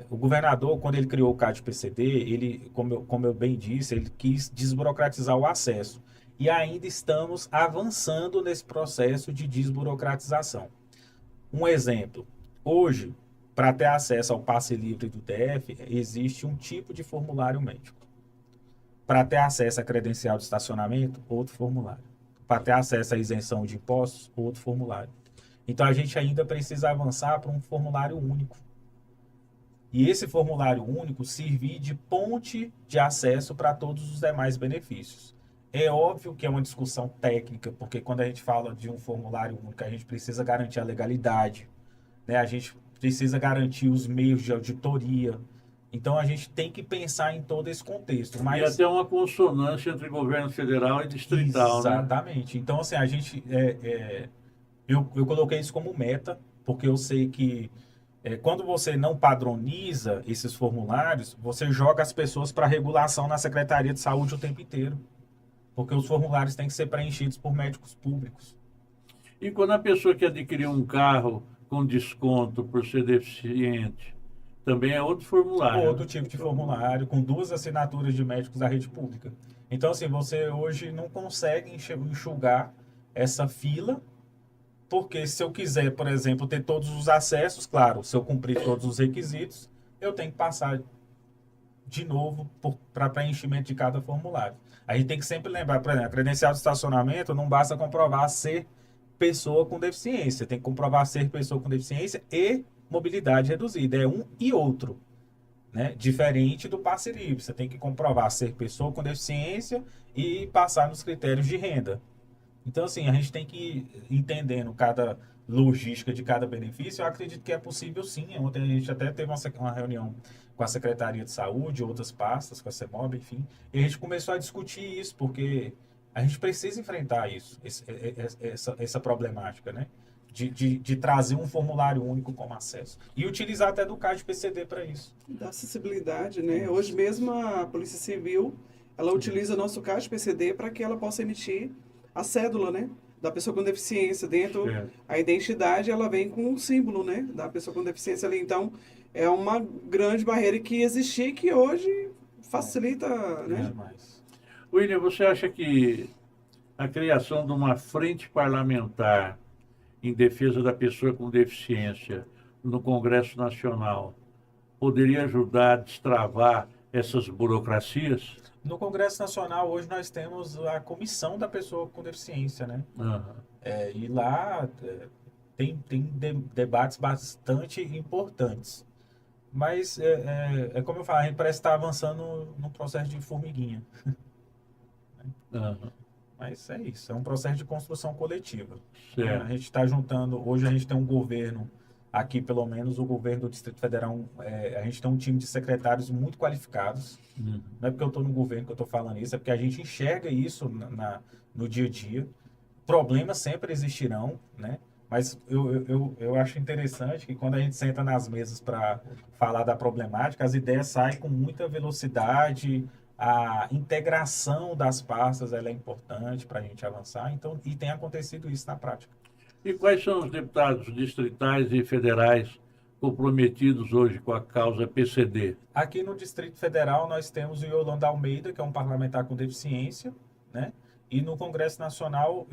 o governador, quando ele criou o CAD-PCD, ele, como eu bem disse, ele quis desburocratizar o acesso. E ainda estamos avançando nesse processo de desburocratização. Um exemplo. Hoje, para ter acesso ao passe livre do DF, existe um tipo de formulário médico. Para ter acesso a credencial de estacionamento, outro formulário. Para ter acesso à isenção de impostos, outro formulário. Então a gente ainda precisa avançar para um formulário único. E esse formulário único servir de ponte de acesso para todos os demais benefícios. É óbvio que é uma discussão técnica, porque quando a gente fala de um formulário único, a gente precisa garantir a legalidade, né? A gente precisa garantir os meios de auditoria. Então a gente tem que pensar em todo esse contexto. E Mas até uma consonância entre governo federal e distrital, né? exatamente. Então, assim, a gente eu coloquei isso como meta, porque eu sei que quando você não padroniza esses formulários, você joga as pessoas para regulação na Secretaria de Saúde o tempo inteiro. Porque os formulários têm que ser preenchidos por médicos públicos. E quando a pessoa que adquiriu um carro com desconto por ser deficiente, também é outro formulário. Outro tipo de formulário, com 2 assinaturas de médicos da rede pública. Então, assim, você hoje não consegue enxugar essa fila, porque se eu quiser, por exemplo, ter todos os acessos, claro, se eu cumprir todos os requisitos, eu tenho que passar de novo para preenchimento de cada formulário. A gente tem que sempre lembrar, por exemplo, a credencial de estacionamento não basta comprovar ser pessoa com deficiência, tem que comprovar ser pessoa com deficiência e mobilidade reduzida. É um e outro, né? Diferente do passe livre. Você tem que comprovar ser pessoa com deficiência e passar nos critérios de renda. Então, assim, a gente tem que ir entendendo cada logística de cada benefício. Eu acredito que é possível, sim. Ontem a gente até teve uma reunião com a Secretaria de Saúde, outras pastas, com a CEMOB, enfim. E a gente começou a discutir isso, porque a gente precisa enfrentar isso, essa problemática, né? De trazer um formulário único como acesso. E utilizar até do CAD PCD para isso. Da acessibilidade, né? Hoje mesmo a Polícia Civil, ela utiliza nosso CAD PCD para que ela possa emitir a cédula, né? Da pessoa com deficiência. Dentro, a identidade, ela vem com um símbolo, né? Da pessoa com deficiência ali. Então, é uma grande barreira que existia e que hoje facilita, né? William, você acha que a criação de uma frente parlamentar em defesa da pessoa com deficiência no Congresso Nacional poderia ajudar a destravar essas burocracias? No Congresso Nacional, hoje nós temos a Comissão da Pessoa com Deficiência, né? Uhum. E lá tem debates bastante importantes. Mas, como eu falo, a gente parece estar avançando num processo de formiguinha. Uhum. Mas é isso, é um processo de construção coletiva. Certo. A gente está juntando, hoje a gente tem um governo, aqui pelo menos o governo do Distrito Federal, a gente tem um time de secretários muito qualificados. Uhum. Não é porque eu estou no governo que eu estou falando isso, é porque a gente enxerga isso no dia a dia. Problemas sempre existirão, né? Mas eu acho interessante que quando a gente senta nas mesas para falar da problemática, as ideias saem com muita velocidade, a integração das pastas ela é importante para a gente avançar, então, e tem acontecido isso na prática. E quais são os deputados distritais e federais comprometidos hoje com a causa PCD? Aqui no Distrito Federal nós temos o Yolanda Almeida, que é um parlamentar com deficiência, né? E no Congresso Nacional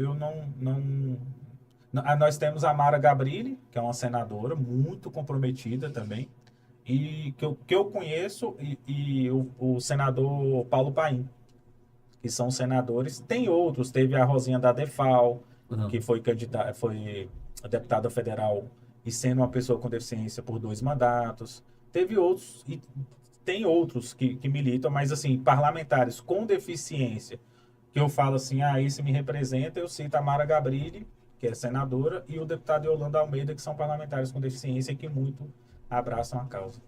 nós temos a Mara Gabrilli, que é uma senadora muito comprometida também, e que eu conheço, e o senador Paulo Paim, que são senadores. Tem outros, teve a Rosinha da Defal, que foi deputada federal e sendo uma pessoa com deficiência por 2 mandatos. Teve outros, e tem outros que militam, mas assim, parlamentares com deficiência, que eu falo assim, esse me representa, eu cito a Mara Gabrilli, que é senadora, e o deputado Yolanda Almeida, que são parlamentares com deficiência e que muito abraçam a causa.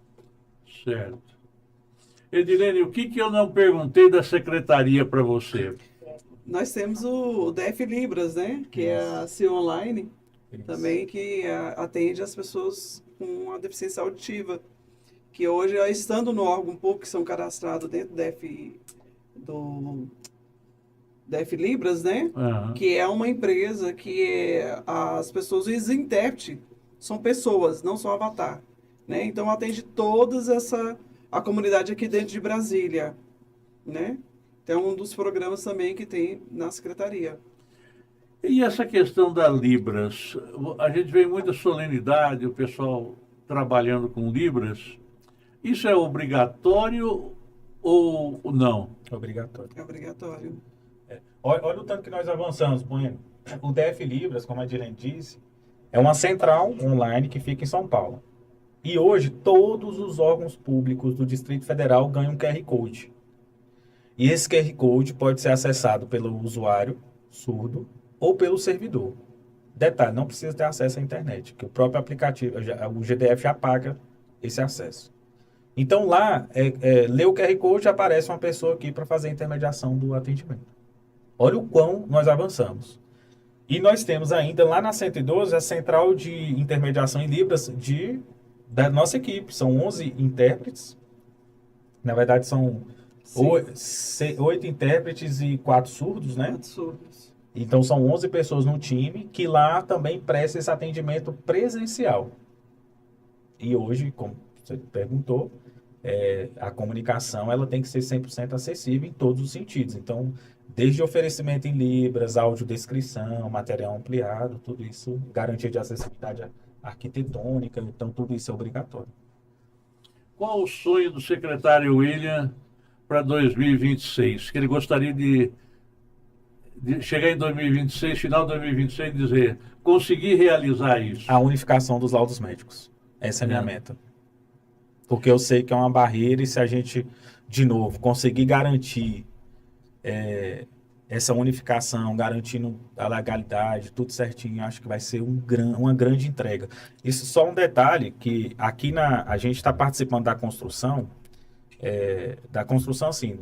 Certo. Edilene, o que eu não perguntei da secretaria para você? Nós temos o DF Libras, né? Que é a CIO Online, também que atende as pessoas com a deficiência auditiva. Que hoje, estando no órgão público, que são cadastrados dentro do DF Libras, né? Uhum. Que é uma empresa que as pessoas, os intérpretes, são pessoas, não são avatar. Né? Então, atende todas a comunidade aqui dentro de Brasília. Né? Então, é um dos programas também que tem na Secretaria. E essa questão da Libras? A gente vê muita solenidade, o pessoal trabalhando com Libras. Isso é obrigatório ou não? Obrigatório. É obrigatório. Olha o tanto que nós avançamos, Bueno. O DF Libras, como a Dilene disse, É uma central online que fica em São Paulo. E hoje, todos os órgãos públicos do Distrito Federal ganham um QR Code. E esse QR Code pode ser acessado pelo usuário surdo ou pelo servidor. Detalhe, não precisa ter acesso à internet, que o próprio aplicativo, o GDF já paga esse acesso. Então lá, lê o QR Code, aparece uma pessoa aqui para fazer a intermediação do atendimento. Olha o quão nós avançamos. E nós temos ainda lá na 112 a central de intermediação em Libras da nossa equipe. São 11 intérpretes. Na verdade, são 8 intérpretes e 4 surdos, né? 4 surdos. Então, são 11 pessoas no time que lá também prestam esse atendimento presencial. E hoje, como você perguntou, a comunicação ela tem que ser 100% acessível em todos os sentidos. Então, desde oferecimento em Libras, audiodescrição, material ampliado, tudo isso, garantia de acessibilidade arquitetônica, então tudo isso é obrigatório. Qual o sonho do secretário William para 2026? Que ele gostaria de chegar em 2026, final de 2026, e dizer, consegui realizar isso. A unificação dos laudos médicos. Essa é a minha meta. Porque eu sei que é uma barreira e se a gente, de novo, conseguir garantir essa unificação, garantindo a legalidade, tudo certinho, acho que vai ser uma grande entrega. Isso só um detalhe, que aqui a gente está participando da construção, assim,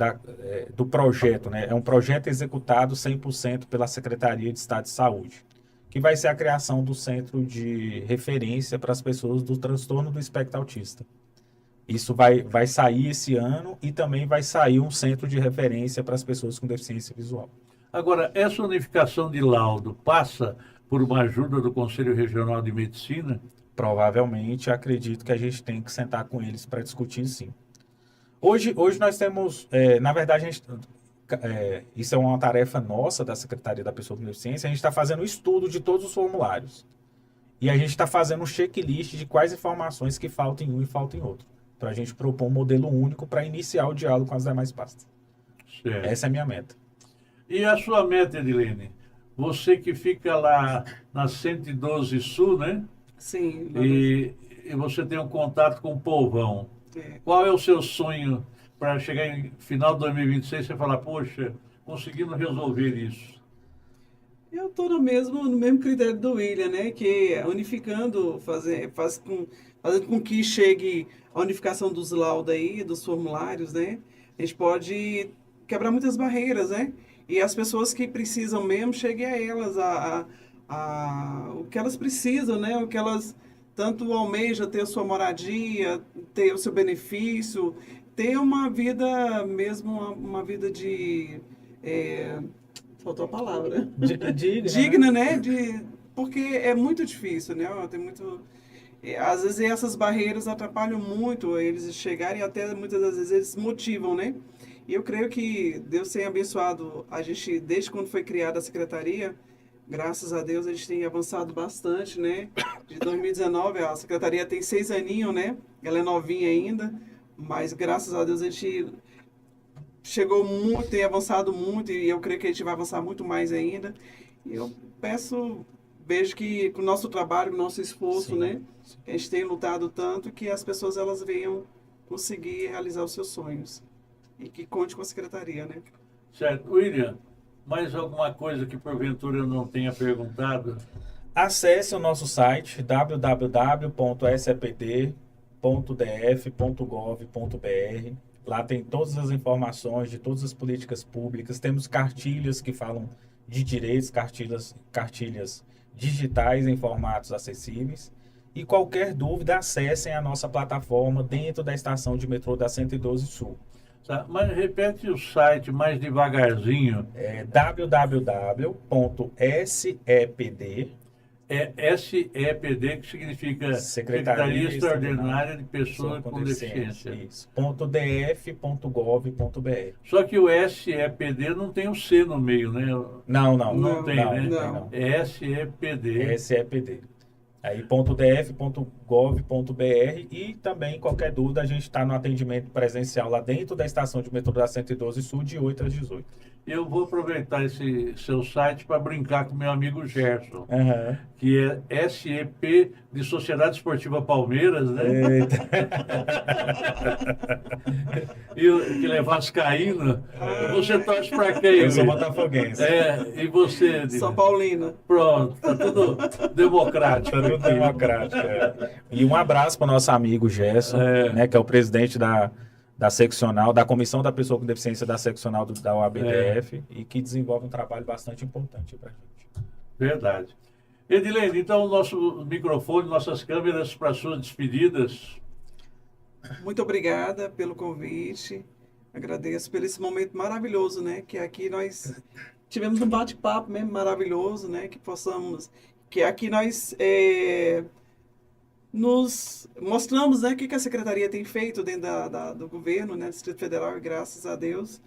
do projeto, né? É um projeto executado 100% pela Secretaria de Estado de Saúde, que vai ser a criação do centro de referência para as pessoas do transtorno do espectro autista. Isso vai sair esse ano e também vai sair um centro de referência para as pessoas com deficiência visual. Agora, essa unificação de laudo passa por uma ajuda do Conselho Regional de Medicina? Provavelmente, acredito que a gente tem que sentar com eles para discutir, sim. Hoje nós temos, na verdade, isso é uma tarefa nossa da Secretaria da Pessoa com Deficiência, a gente está fazendo um estudo de todos os formulários. E a gente está fazendo um checklist de quais informações que faltam em um e faltam em outro. Para a gente propor um modelo único para iniciar o diálogo com as demais pastas. Certo. Essa é a minha meta. E a sua meta, Edilene? Você que fica lá na 112 Sul, né? Sim. E você tem um contato com o povão. Qual é o seu sonho para chegar em final de 2026 e você falar, poxa, conseguimos resolver isso? Eu estou no mesmo critério do William, né? Que é unificando, fazendo com que chegue a unificação dos laudos aí, dos formulários, né? A gente pode quebrar muitas barreiras, né? E as pessoas que precisam mesmo, cheguem a elas o que elas precisam, né? O que elas tanto almejam, ter a sua moradia, ter o seu benefício, ter uma vida mesmo, uma vida de... faltou a palavra. Digna, né? Porque é muito difícil, né? Tem muito... Às vezes essas barreiras atrapalham muito eles chegarem, até muitas das vezes eles motivam, né? E eu creio que Deus tem abençoado a gente, desde quando foi criada a secretaria, graças a Deus a gente tem avançado bastante, né? De 2019, a secretaria tem 6 aninhos, né? Ela é novinha ainda, mas graças a Deus a gente chegou muito, tem avançado muito e eu creio que a gente vai avançar muito mais ainda. E eu vejo que com o nosso trabalho, com o nosso esforço, sim, né? A gente tem lutado tanto que as pessoas elas venham conseguir realizar os seus sonhos. E que conte com a secretaria, né? Certo. William, mais alguma coisa que porventura eu não tenha perguntado? Acesse o nosso site www.sepd.df.gov.br. Lá tem todas as informações de todas as políticas públicas. Temos cartilhas que falam de direitos, cartilhas digitais em formatos acessíveis. E qualquer dúvida, acessem a nossa plataforma dentro da estação de metrô da 112 Sul. Tá, mas repete o site mais devagarzinho. www.sepd. SEPD, que significa Secretaria Extraordinária de Pessoas com Deficiência. Isso. .df.gov.br. Só que o SEPD não tem o C no meio, né? Não tem, né? Não. É SEPD. SEPD. Aí .df.gov.br e também, qualquer dúvida, a gente está no atendimento presencial lá dentro da estação de metrô da 112 Sul, de 8 às 18. Eu vou aproveitar esse seu site para brincar com meu amigo Gerson, que que é SEP de Sociedade Esportiva Palmeiras, né? Eita. E que ele é vascaíno. Você torce para quem? Eu sou William? botafoguense. E você? São Paulina. Pronto, tá tudo democrático. Tá tudo aqui. democrático. E um abraço para o nosso amigo Gerson, né, que é o presidente da seccional, da Comissão da Pessoa com Deficiência da seccional da OABDF e que desenvolve um trabalho bastante importante para a gente. Verdade. Edilene, então, nosso microfone, nossas câmeras para suas despedidas. Muito obrigada pelo convite. Agradeço por esse momento maravilhoso, né? Que aqui nós tivemos um bate-papo mesmo maravilhoso, né? Que aqui nós nos mostramos, né? O que a Secretaria tem feito dentro do governo, né? Do Distrito Federal, e graças a Deus.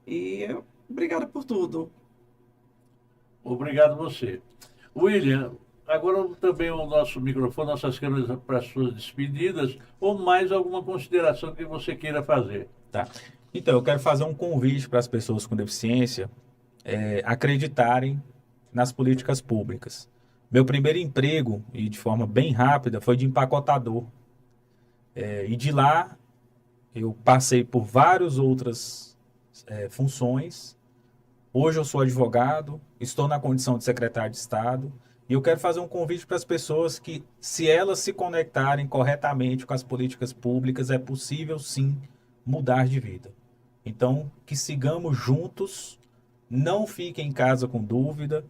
E obrigada por tudo. Obrigado a você. William, agora também o nosso microfone, nossas câmeras para suas despedidas, ou mais alguma consideração que você queira fazer. Tá. Então, eu quero fazer um convite para as pessoas com deficiência acreditarem nas políticas públicas. Meu primeiro emprego, e de forma bem rápida, foi de empacotador. E de lá, eu passei por várias outras funções. Hoje eu sou advogado, estou na condição de secretário de Estado, e eu quero fazer um convite para as pessoas que, se elas se conectarem corretamente com as políticas públicas, é possível sim mudar de vida. Então, que sigamos juntos, não fiquem em casa com dúvida,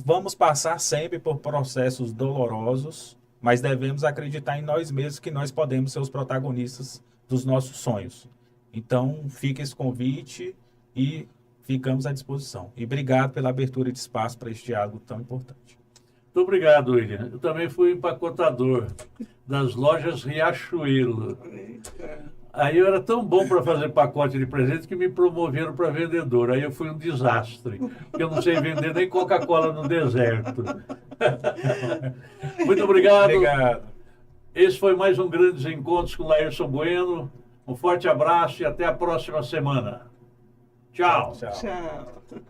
vamos passar sempre por processos dolorosos, mas devemos acreditar em nós mesmos que nós podemos ser os protagonistas dos nossos sonhos. Então, fica esse convite e ficamos à disposição. E obrigado pela abertura de espaço para este diálogo tão importante. Muito obrigado, William. Eu também fui empacotador das lojas Riachuelo. Aí eu era tão bom para fazer pacote de presente que me promoveram para vendedor. Aí eu fui um desastre, porque eu não sei vender nem Coca-Cola no deserto. Muito obrigado. Obrigado. Esse foi mais um Grandes Encontros com Laírson Bueno. Um forte abraço e até a próxima semana. Tchau. Tchau. Tchau.